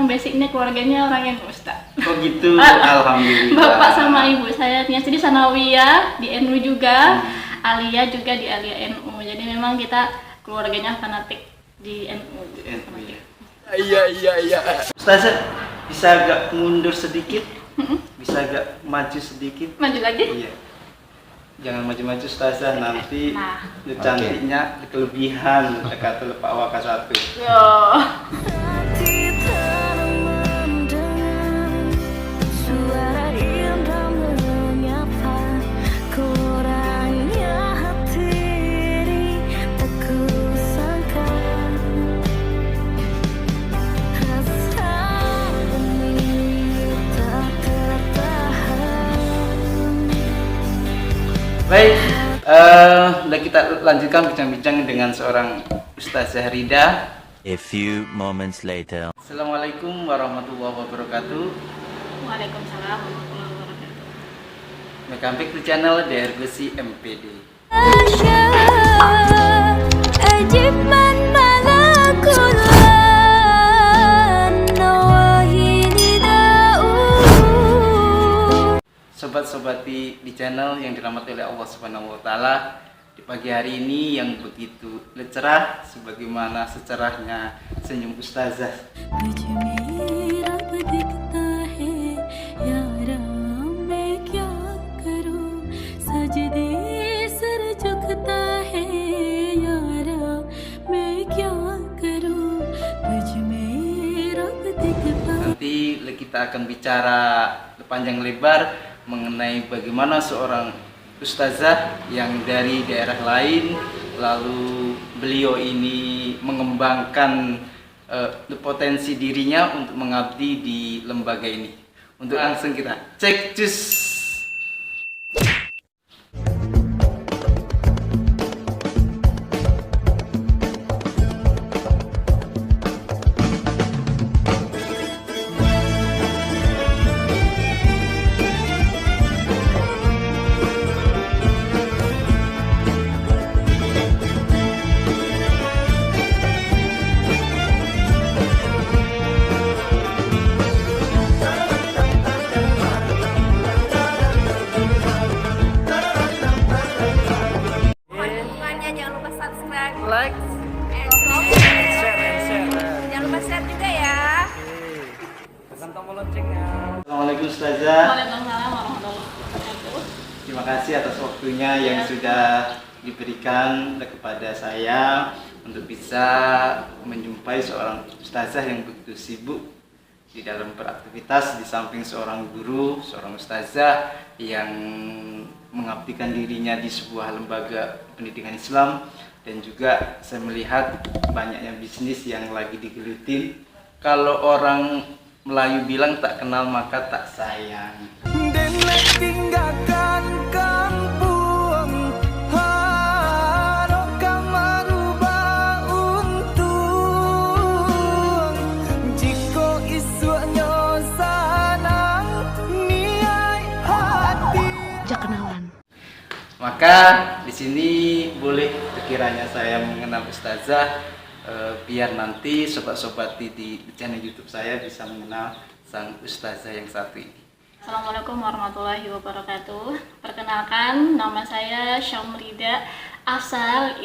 memang basicnya keluarganya orang yang Ustaz. Oh gitu, alhamdulillah. Bapak sama ibu saya nias jadi sanawiyah di NU juga, Aliyah juga di Aliyah NU. Jadi memang kita keluarganya fanatik di NU. Di NU ya. Iya. Ustazah, bisa agak mundur sedikit? Bisa agak maju sedikit? Maju lagi? Iya. Jangan maju-maju Ustazah, nanti Nah. cantiknya kelebihan kata Pak Waka 1. Yo. Baik, kita lanjutkan bincang-bincang dengan seorang Ustazah Rida. A few moments later. Assalamualaikum warahmatullahi wabarakatuh. Waalaikumsalam warahmatullahi wabarakatuh. Welcome to channel DRGC MPD. Sobat-sobati di channel yang dirahmati oleh Allah Subhanahu wa taala, di pagi hari ini yang begitu cerah sebagaimana secerahnya senyum Ustazah. Nanti kita akan bicara panjang lebar mengenai bagaimana seorang ustazah yang dari daerah lain, lalu beliau ini mengembangkan potensi dirinya untuk mengabdi di lembaga ini. Untuk langsung kita cek cus. Like, Jangan lupa share juga ya. tekan tombol loncengnya. Assalamualaikum Ustazah. Waalaikumsalam warahmatullahi wabarakatuh. Terima kasih atas waktunya yang sudah diberikan kepada saya untuk bisa menjumpai seorang ustazah yang begitu sibuk di dalam beraktivitas di samping seorang guru, seorang ustazah yang mengabdikan dirinya di sebuah lembaga pendidikan Islam. Dan juga saya melihat banyaknya bisnis yang lagi digelutin. Kalau orang Melayu bilang tak kenal maka tak sayang. Maka di sini boleh sekiranya saya mengenal ustazah, biar nanti sobat-sobat di channel YouTube saya bisa mengenal sang ustazah yang satu ini. Assalamualaikum warahmatullahi wabarakatuh. Perkenalkan, nama saya Syamrida, asal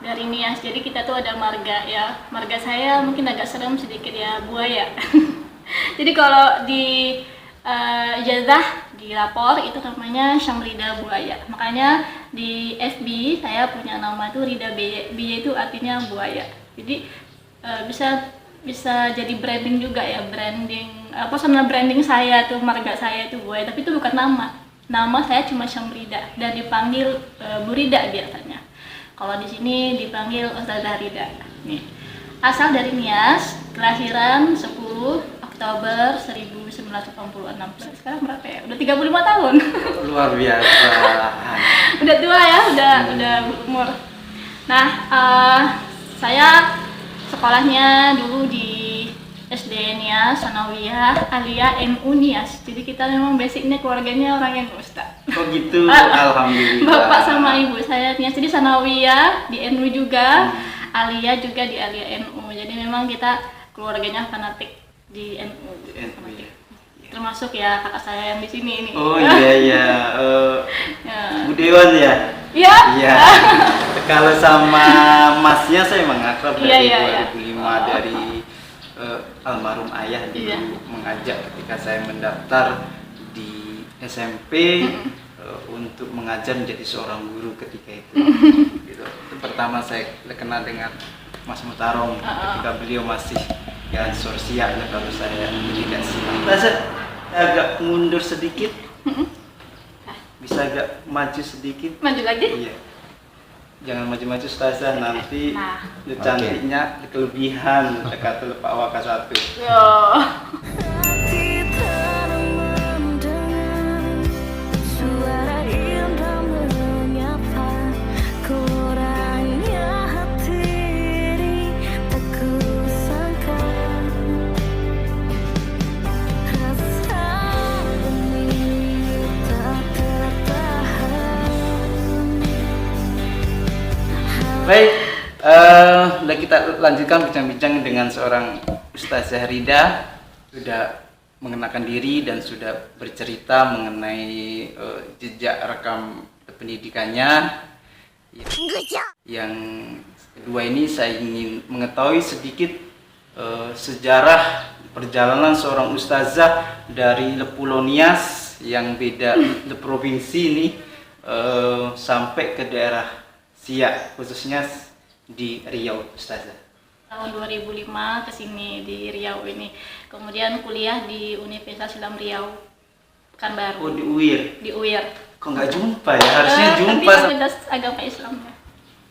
dari Nias. Jadi kita tuh ada marga ya. Marga saya mungkin agak serem sedikit ya, buaya. Jadi kalau di ijazah di lapor itu namanya Syamrida Buaya. Makanya di FB saya punya nama itu Rida Biye. Biye itu artinya buaya. Jadi bisa jadi branding juga ya, branding personal branding saya tuh, marga saya itu buaya, tapi itu bukan nama. Nama saya cuma Syamrida dan dipanggil Bu Rida biasanya. Kalau di sini dipanggil Ustazah Rida. Nih. Asal dari Nias, kelahiran 10 Oktober 1986. Sekarang berapa ya? Udah 35 tahun. Luar biasa. Udah tua ya, udah berumur. Nah, saya sekolahnya dulu di SD Nias, Sanawiyah, Aliyah, NU Nias. Jadi kita memang basicnya keluarganya orang yang Ustaz. Oh gitu, alhamdulillah. Bapak sama ibu saya Nias, jadi Sanawiyah di NU juga, Aliyah juga di Aliyah NU. Jadi memang kita keluarganya fanatik di NU. Di NU ya. Termasuk ya kakak saya yang di sini ini. Oh iya iya. Ya. Bu Dewan ya. Iya. Iya. Kalau sama masnya saya mengakrab Iya, dari iya, iya. 2005 dari almarhum ayah dulu Iya. mengajak ketika saya mendaftar di SMP untuk mengajar menjadi seorang guru ketika itu. Gitu. Itu pertama saya kenal dengan Mas Mutarong ketika beliau masih ya sosial kalau saya tidak simak. Saya agak mundur sedikit. Bisa agak maju sedikit. Maju lagi. Iya. Jangan maju-maju Ustazah, nanti Nah. cantiknya kelebihan kata Pak Waka 1. Yo. Suara indah menyapa, kurangnya hati tak kusangka. Rasa ini tak tertahan. Baik, kita lanjutkan bincang-bincang dengan seorang Ustazah Rida. Sudah mengenalkan diri dan sudah bercerita mengenai jejak rekam pendidikannya. Yang kedua ini saya ingin mengetahui sedikit sejarah perjalanan seorang ustazah dari Pulau Nias yang beda provinsi ini sampai ke daerah Siak, khususnya di Riau, Ustazah. Tahun 2005 ke sini di Riau ini. Kemudian kuliah di Universitas Islam Riau, Pekanbaru. Oh, di UIR. Di UIR. Kok nggak jumpa ya? Harusnya Di jumpa. Fakultas Agama Islam.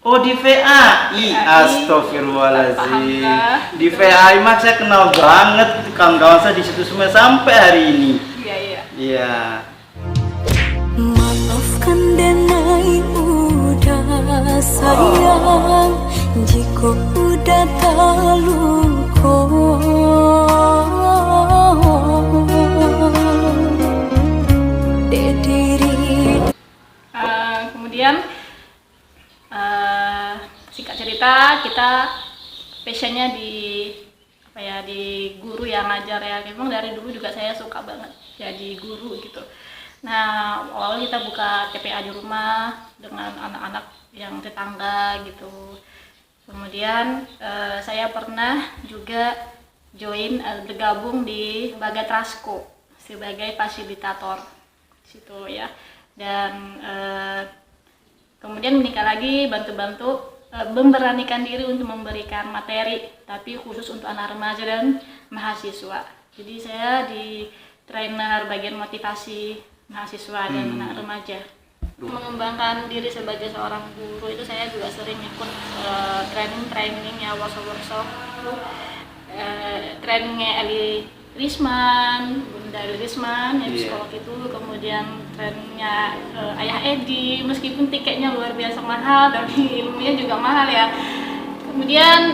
Oh, di VAI. Astagfirullahaladzim. Alhamdulillah. Di VAI mah saya kenal banget kawan-kawan saya di situ semua sampai hari ini. Iya, iya. Iya. Maafkan denai udah sayang, jika udah terluka. Kemudian singkat cerita kita passionnya di apa ya, di guru yang ngajar ya. Memang dari dulu juga saya suka banget jadi guru gitu. Nah, awal kita buka TPA di rumah dengan anak-anak yang tetangga gitu. Kemudian saya pernah juga bergabung di Bagatrasko sebagai fasilitator situ ya. Dan kemudian menikah lagi, bantu-bantu memberanikan diri untuk memberikan materi, tapi khusus untuk anak remaja dan mahasiswa. Jadi saya di trainer bagian motivasi mahasiswa dan anak remaja. Mengembangkan diri sebagai seorang guru itu saya juga sering ikut training ya, workshop trainingnya Eli Risman, Bunda Eli Risman yang psikolog itu, kemudian trainingnya Ayah Edi, meskipun tiketnya luar biasa mahal tapi ilmunya juga mahal ya. Kemudian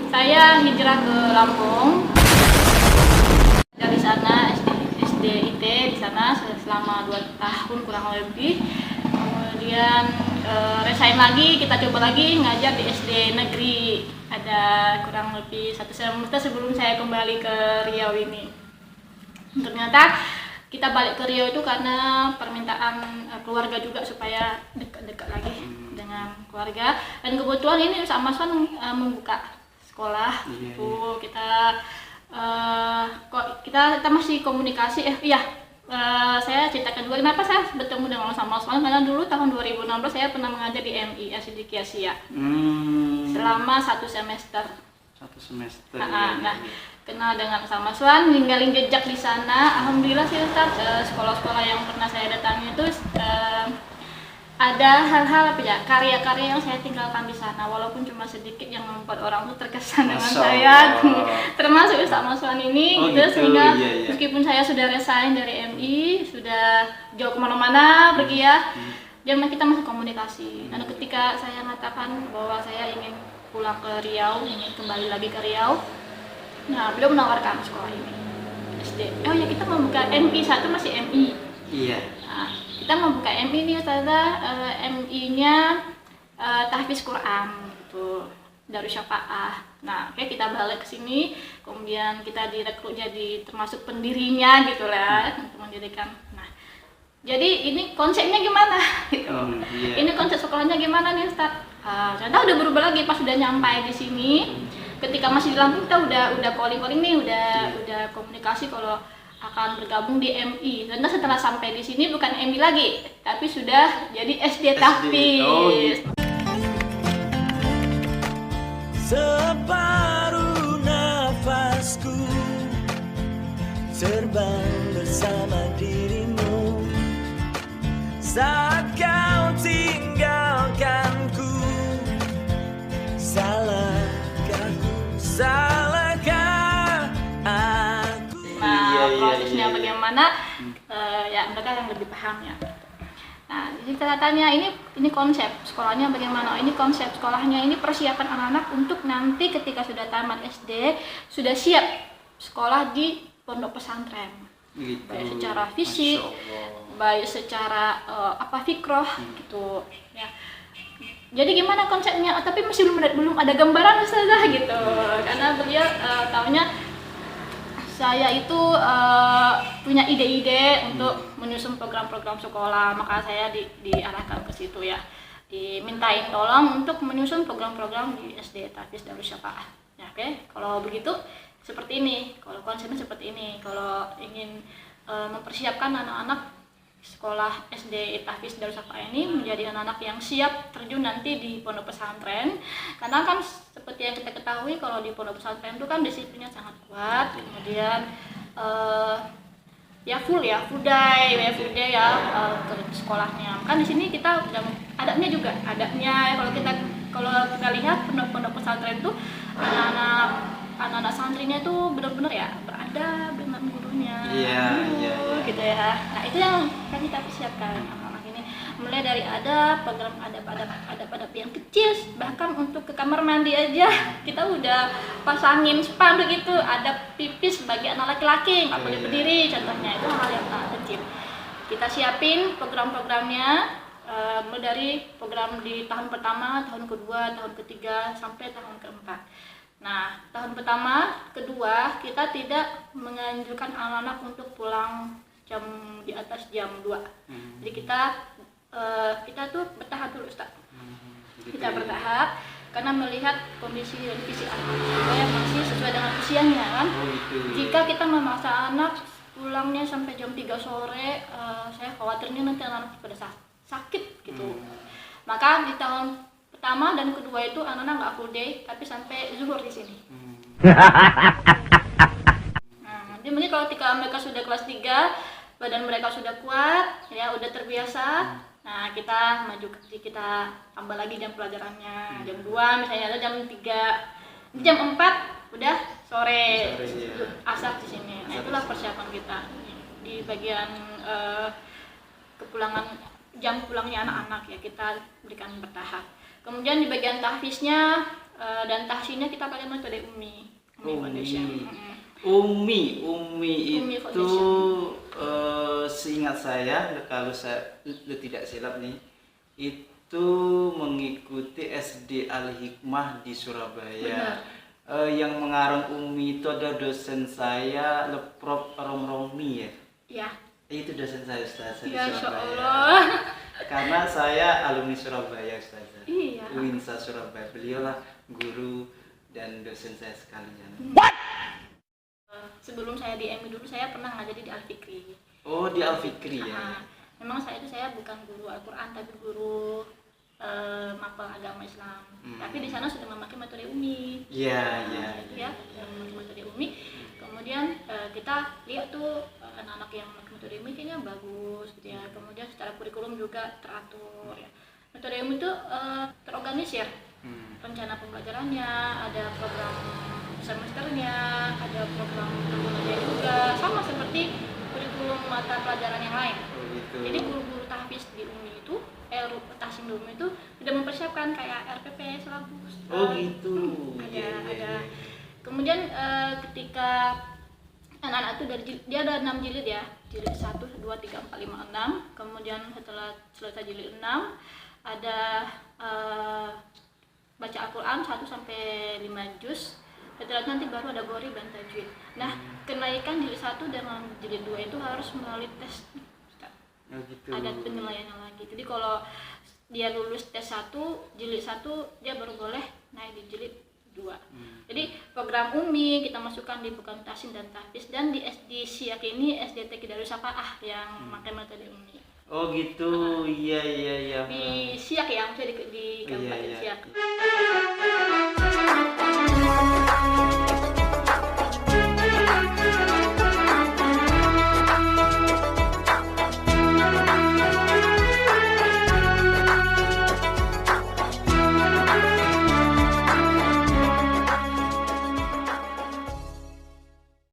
saya hijrah ke Lampung, dari sana SDIT di sana selama 2 tahun kurang lebih. Kemudian resign lagi, kita coba lagi ngajar di SD negeri, ada kurang lebih 1 semester sebelum saya kembali ke Riau ini. Ternyata kita balik ke Riau itu karena permintaan keluarga juga supaya dekat-dekat lagi dengan keluarga. Dan kebetulan ini sama Swan membuka sekolah, itu kita kita masih komunikasi. Saya cerita kedua kenapa saya bertemu dengan Mas Osman, karena dulu tahun 2016 saya pernah mengajar di MI Asidik Asia selama 1 semester. 1 semester. Nah, kenal dengan Mas Osman, ninggalin jejak di sana. Alhamdulillah sih Ustaz, sekolah-sekolah yang pernah saya datangi itu ada hal-hal karya-karya yang saya tinggalkan di sana, walaupun cuma sedikit yang membuat orang tuh terkesan dengan saya, termasuk Ustaz Maswan ini, gitu. Sehingga meskipun saya sudah resign dari MI, sudah jauh kemana-mana pergi ya, dia kita masih komunikasi. Dan ketika saya mengatakan bahwa saya ingin pulang ke Riau, ingin kembali lagi ke Riau, nah beliau menawarkan sekolah ini SD. Oh ya, kita membuka MI, satu masih MI. Iya. Nah, kita membuka MI ini Ustazah, MI-nya tahfiz Quran gitu. Darussyafa'ah. Nah, oke, kita balik ke sini, kemudian kita direkrut jadi termasuk pendirinya gitu lah, untuk mendirikan. Nah, jadi ini konsepnya gimana gitu. Iya. Ini konsep sekolahnya gimana nih, Ustaz? Ternyata udah berubah lagi pas sudah nyampai di sini. Ketika masih di Lampung kita udah calling nih, udah komunikasi kalau akan bergabung di MI. Dan setelah sampai di sini bukan MI lagi, tapi sudah jadi SD Tahfiz. Oh, gitu. Separuh nafasku terbang bersama dirimu saat kau tinggalkanku. Salahkah aku? Nah, prosesnya bagaimana? Ya mereka yang lebih paham ya. Nah, jadi kita tanya ini konsep sekolahnya bagaimana? Ini konsep sekolahnya, ini persiapan anak-anak untuk nanti ketika sudah tamat SD sudah siap sekolah di pondok pesantren. Gitu. Baik secara fisik, Masya Allah. baik secara fikroh gitu ya. Jadi gimana konsepnya? Tapi masih belum ada gambaran Ustazah gitu. Karena beliau tahunya saya itu punya ide-ide untuk menyusun program-program sekolah, maka saya diarahkan ke situ ya, dimintain tolong untuk menyusun program-program di SD Tahfiz Darussyafa'ah. Ya, oke. Kalau begitu seperti ini, kalau konsepnya seperti ini, kalau ingin mempersiapkan anak-anak sekolah SD Tahfiz Darussyafa'ah ini menjadi anak-anak yang siap terjun nanti di pondok pesantren, karena kan seperti yang kita ketahui kalau di pondok pesantren itu kan disiplinnya sangat kuat, kemudian full day ya ke sekolahnya. Kan di sini kita udah adabnya kalau kita lihat pondok pesantren itu anak-anak santrinya itu benar-benar ya beradab dengan gurunya. Iya. Gitu ya. Nah, itu yang kan kita persiapkan anak-anak ini, mulai dari ada program adab yang kecil, bahkan untuk ke kamar mandi aja kita udah pasangin spanduk itu adab pipis bagi anak laki-laki, nggak boleh berdiri contohnya. Itu hal yang sangat kecil. Kita siapin program-programnya mulai dari program di tahun pertama, tahun kedua, tahun ketiga sampai tahun keempat. Nah, tahun pertama, kedua kita tidak menganjurkan anak-anak untuk pulang di atas jam 2. Jadi kita tuh bertahap dulu, Ustaz. Kita bertahap karena melihat kondisi dan visi anak yang masih sesuai dengan usianya kan. Jika kita memaksa anak pulangnya sampai jam 3 sore, saya khawatirnya nanti anak pada sakit gitu. Maka di tahun pertama dan kedua itu anak-anak nggak full day, tapi sampai zuhur di sini. Nah, nanti mungkin kalau ketika mereka sudah kelas 3, badan mereka sudah kuat, ya udah terbiasa. Nah, kita tambah lagi jam pelajarannya, jam 2 misalnya atau jam 3. Jam 4 udah sore asar di sini. Nah, itulah persiapan kita di bagian jam pulangnya anak-anak ya, kita berikan bertahap. Kemudian di bagian tahfiznya dan tahsinnya kita pakai metode Umi Foundation. Umi itu Foundation. seingat saya, kalau saya tidak silap nih, itu mengikuti SD Al-Hikmah di Surabaya. Yang mengarang Umi itu ada dosen saya, Prof. Romromi ya. Ya. Itu dosen saya, Ustazah, di Ya, Surabaya. Allah. Karena saya alumni Surabaya, Ustazah. Iya. UINSA Surabaya. Beliaulah guru dan dosen saya sekalian. Sebelum saya di MI dulu saya pernah ngajar di Al-Fikri. Oh, di Al-Fikri ya. Memang saya bukan guru Al-Quran, tapi guru mapel agama Islam. Tapi di sana sudah memakai metode Umi. Iya. Memakai metode Umi. Kemudian kita lihat tuh anak-anak yang memakai metode Umi kayaknya bagus gitu ya. Kemudian secara kurikulum juga teratur ya. Metode Umi itu terorganisir. Rencana pembelajarannya, ada program semesternya, ada program tahunannya juga, sama seperti kurikulum mata pelajaran yang lain. Jadi guru-guru tahfiz di Umi itu, tahsin di Umi itu sudah mempersiapkan kayak RPP, syllabus. Oh gitu. Ada. Kemudian ketika anak-anak itu dia ada 6 jilid ya, jilid 1, 2, 3, 4, 5, 6. Kemudian setelah selesai jilid 6 ada baca Al-Quran 1 sampai 5 juz. Setelah itu nanti baru ada gori dan tajwid. Nah, kenaikan jilid 1 dengan jilid 2 itu harus melalui tes. Oh gitu. Ada penilaiannya lagi. Jadi kalau dia lulus tes 1, jilid 1, dia baru boleh naik di jilid 2. Jadi program Umi kita masukkan di bukan tasin dan tahfiz, dan di Siak ini SDT Darussafaah yang pakai metode Umi. Oh gitu. Iya. Di Siak ya, maksudnya di Iya, Kabupaten iya. Siak.